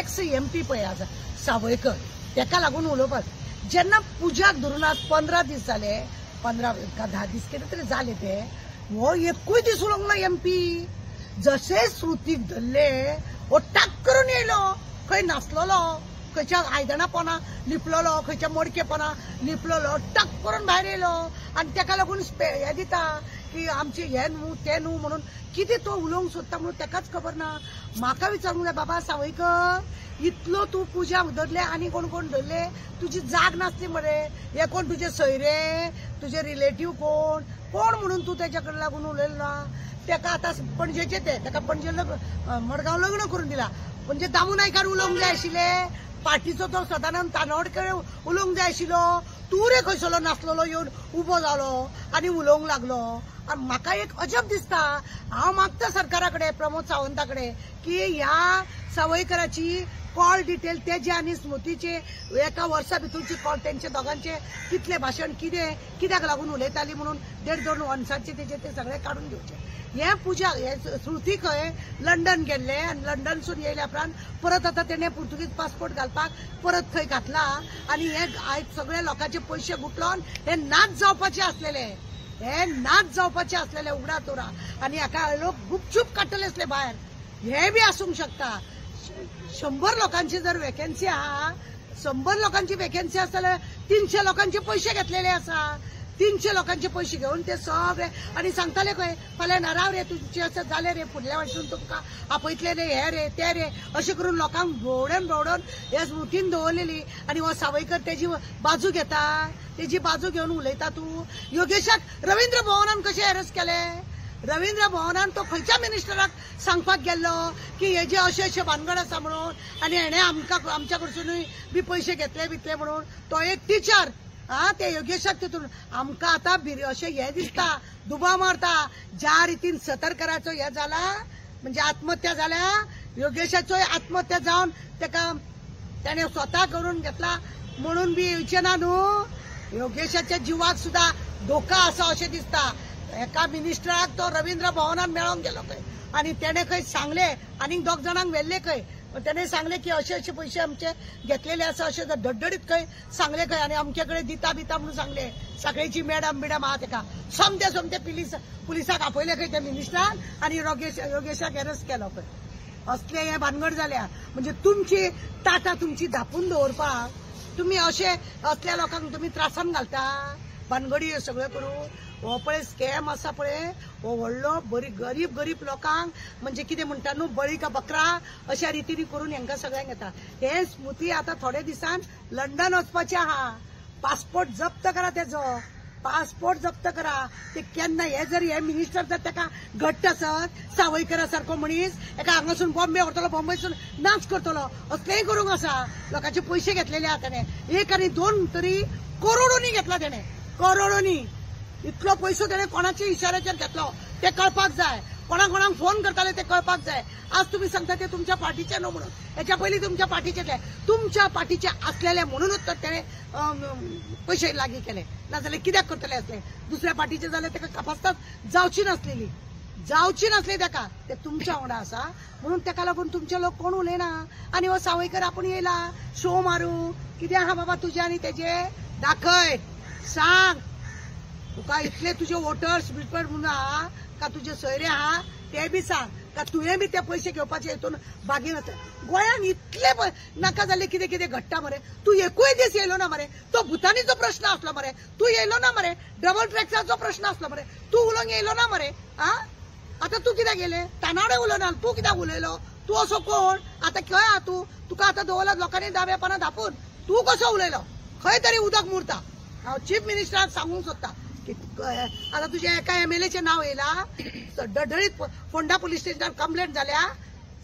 X MP पळय आसा सावयकर तेका लागून उलोवपाक जेन्ना पुजाक धरून आज 15 दीस जाले 15 का 10 दीस कितें तरी जाले ते हो एकूय दीस उलोवंक ना MP जशे श्रुतीक धरले हो टाक करून येयलो खंय नासलोलो खंयच्या आयदनापणा लिपलोलो खंयच्या मोडकेपणा लिपलोलो टक करून भायर येयलो आनी तेका लागून हे दिता की आमचे हे न्हू ते न्हू म्हणून कितें तो उलोवंक सोदता म्हणून तेकाच खबर ना म्हाका विचारूंक जाय बाबा सावयकर इतलो तूं पुजा धरले आनी कोण कोण धरले तुजी जाग नासली मरे हे कोण तुजे सयरे तुजे रिलेटिव्ह कोण कोण म्हणून तूं तेच्या कडे लागून उलयलो ना तेका आतां पणजेचे तेका पणजे मडगांव लग्न करून दिला म्हणजे दामू नायकार उलोवंक जाय आशिल्ले पार्टीचो तो सदानंद तानवडकर उलोवंक जाय आशिल्लो तूं रे खंयसलो नासलोलो येवन उबो जालो आनी उलोवंक लागलो आनी म्हाका एक अजब दिसता हांव मागता सरकारा कडेन प्रमोद सावंता कडेन की ह्या सावयकराची कॉल डिटेल तेजे आनी स्मृतीचे एका वर्सा भितरची कॉल तेंचे दोगांचे कितले भाशण कित्याक लागून उलयताली म्हणून 1.5-2 वर्सांचे तेजे ते सगळे काडून घेवचे हे पुजा हे श्रुती खंय लंडन गेल्ले आनी लंडनसून येयल्या उपरांत परत आतां तेणे पुर्तुगीज पासपोर्ट घालपाक परत थंय घातला आनी हे आयज सगळे लोकांचे पयशे गुटलोन हे नाच जावपाचे असलेले उगडा तोरा आनी हाका लोक गुपचूप काडटले असले भायर हे बी आसूंक शकता 100 लोकांची जर वेकन्सी आहा 100 लोकांची वेकन्सी आसा जाल्यार 300 लोकांचे पयशे घेतलेले आसा 300 लोकांचे पयशे घेवन ते सगळे आनी सांगताले खंय फाल्यां नाराव रे तुजे अशें जालें रे फुडल्या वर्सून तुमकां आपयतले रे हे रे ते रे अशें करून लोकांक भोवडोन हे स्मृतीन दवरलेली आनी हो सावयकर तेजी बाजू घेता तेजी बाजू घेवन उलयता तूं योगेशाक रवींद्र भवनान कशें एरेस्ट केले रवींद्र भवनान तो खंयच्या मिनिस्टराक सांगपाक गेल्लो की हेजे अशे भानगड आसा म्हणून आनी हेणे आमच्या कडसूनय बी पयशे घेतले बितले म्हणून तो एक टीचर ते योगेशाक तितून आमकां आतां अशें हे दिसता दुबाव मारता ज्या रितीन सतरकराचो हे जाला म्हणजे आत्महत्या जाल्या योगेशाचोय आत्महत्या जावन तेका त्याने स्वता करून घेतला म्हणून बी येवचे ना न्हू योगेशाच्या जिवाक सुद्धा धोका आसा अशें दिसता एका मिनिस्टराक तो रवींद्र भवनान मेळोंक गेलो खंय आनी तेणे खंय सांगले आनी 2 जाणांक व्हेल्ले खंय तेणे सांगले की अशे पयशे आमचे घेतलेले आसा अशे धडधडीत खंय सांगले खंय आनी आमचे कडेन दिता म्हणून सांगले साखळेची मॅडम आहा तेका सोमते पुलिसाक आपयले खंय त्या मिनिस्टरान आनी योगेशाक अरेस्ट केलो खंय असले हे भानगड जाल्या म्हणजे तुमची टाटा तुमची धापून दवरपाक तुम्ही अशे असल्या लोकांक तुम्ही त्रासान घालता भानगडी सगळे करून हो पळय स्कॅम आसा पळय हो व्हडलो गरीब लोकांक म्हणजे कितें म्हणटा न्हू बळी का बकरा अशा रितीन करून हांकां सगळ्यांक येता हे स्मृती आतां थोडे दिसान लंडन वचपाचें आहा पासपोर्ट जप्त करा तेजो पासपोर्ट जप्त करा ते केन्ना हे जर हे मिनिस्टर जर तेका घट्ट आसत सावयकरा सारको मनीस एका हांगासून बॉम्बे व्हरतलो बॉम्बेसून नाच करतलो असलेंय करूंक आसा लोकांचे पयशे घेतलेले आहा ताणें 1 आनी 2 तरी करोडोनी घेतला तेणें करोडोनी इतलो पयसो तेणें कोणाच्या इशाऱ्याचेर घेतलो ते कळपाक जाय कोणाक फोन करताले ते कळपाक जाय आज तुम्ही सांगता ते तुमच्या पार्टीचे न्हू म्हणून हेच्या पयलीं तुमच्या पार्टीचे ते तुमच्या पार्टीचे असलेले म्हणूनच तर तेणें पयशे लागीं केले नाजाल्यार कित्याक करतले असले दुसऱ्या पार्टीचे जाल्यार तेका कापासतात जावची नासली तेका ते तुमच्या वांगडा आसा म्हणून तेका लागून तुमचे लोक कोण उलयना आनी हो सावयकर आपूण येयला शो मारू कितें आहा बाबा तुजे आनी तेजे दाखय सांग तुका इतले तुजे वोटर्स बिटपर म्हणून आहा का तुजे सोयरे आहा ते बी सांग का तुवें बी ते पयशे घेवपाचे हितून बागीन आसा गोंयान इतले नाका जाल्ले कितें घडटा मरे तूं एकूय दीस येयलो ना मरे तो भुतानीचो प्रश्न आसलो मरे तूं येयलो ना मरे डबल ट्रॅक्साचो प्रश्न आसलो मरे तूं उलोवंक येयलो ना मरे आतां तूं कित्याक गेले तानाडे उलोवना तूं कित्याक उलयलो तूं असो कोण आतां खंय आहा तूं तुका आतां दवरला लोकांनी दाव्यापणां धापून तूं कसो उलयलो खंय तरी उदक मुरता हांव चीफ मिनिस्टराक सांगूंक सोदता आता तुझ्या एका MLA नाव येयला डडळीत फोंडा पुलीस स्टेशनार कंप्लेंट जाल्या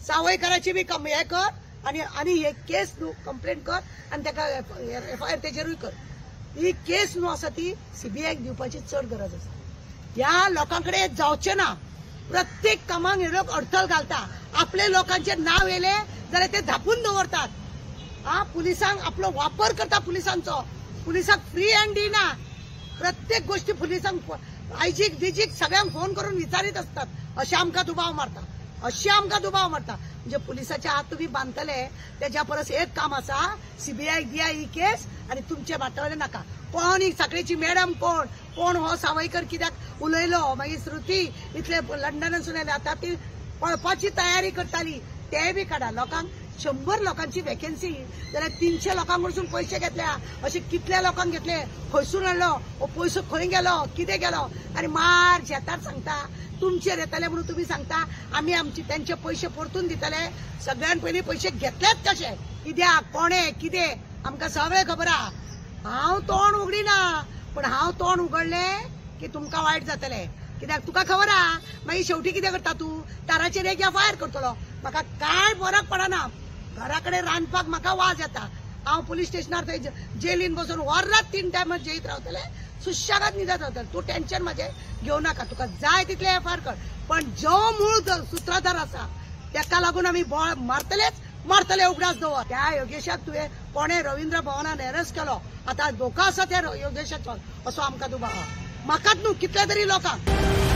सावयकराची बी हे कर आणि हे केस न्हू कंप्लेंट कर आणि ताका FIR तेजेरूय कर ही केस न्हू आसा ती CBI दिवपाची चड गरज आसा ह्या लोकांकडे जावचे ना प्रत्येक कामाक हे लोक अडथळ घालता आपले लोकांचे नाव येले जाल्यार ते धापून दवरतात पुलिसांक आपलो वापर करता पुलिसांक फ्री हँड दिना प्रत्येक गोष्टी पुलिसांक आयजीक डिजीक सगळ्यांक फोन करून विचारीत असतात अशें आमकां दुबाव मारता अशी आमकां दुबाव मारता. म्हणजे पुलिसाचे हात तुम्ही बांधतले त्याच्या परस एक काम आसा, सीबीआय दिया ही केस आणि तुमचे बाटवले नाका. कोण ही साखळेची मॅडम कोण हो सावयकर कित्याक उलयलो, मागीर श्रुती इतले लंडनासून येयले, आता ती पळपाची तयारी करताली ते बी काडा. लोकांक 100 लोकांची वॅकन्सी जाल्यार 300 लोकांकडसून पैसे घेतल्या. असे कितल्या लोकांक घेतले, खंयसून हाडलो, हो पयसो खंय गेलो, कितें गेलो, आनी मार शेतार सांगता तुमचेर येतले म्हणून तुम्ही सांगता आम्ही आमचे त्यांचे पैसे परतून दितले. सगळ्यान पयलीं पैसे घेतलेच कशे, कित्याक, कोणे, कितें आमकां सगळें खबर आहा. हांव तोंड उगडीना, पण हांव तोंड उगडले की तुमकां वायट जातले. कित्याक तुका खबर आहा मागीर शेवटी कितें करता तूं, ताराचेर एक फायर करतलो. म्हाका कांय फरक पडना, घरा कडेन रांदपाक म्हाका वाज येता. हांव पुलीस स्टेशनार थंय जेलीन बसून वरात 3 टायम जेईत रावतले, सुशेगाद न्हिदत रावतले. तूं टेन्शन म्हाजें घेवं नाका, तुका जाय तितले एफआयआर कर, पण जो मूळ सूत्रधार आसा तेका लागून आमी बळ मारतले उगडास दवर. त्या योगेशाक तुवें कोणे रवींद्र भवनान अरेस्ट केलो, आता धोका आसा त्या योगेशाचो असो आमकां दुबाव. म्हाकाच न्हू कितल्या तरी लोकांक.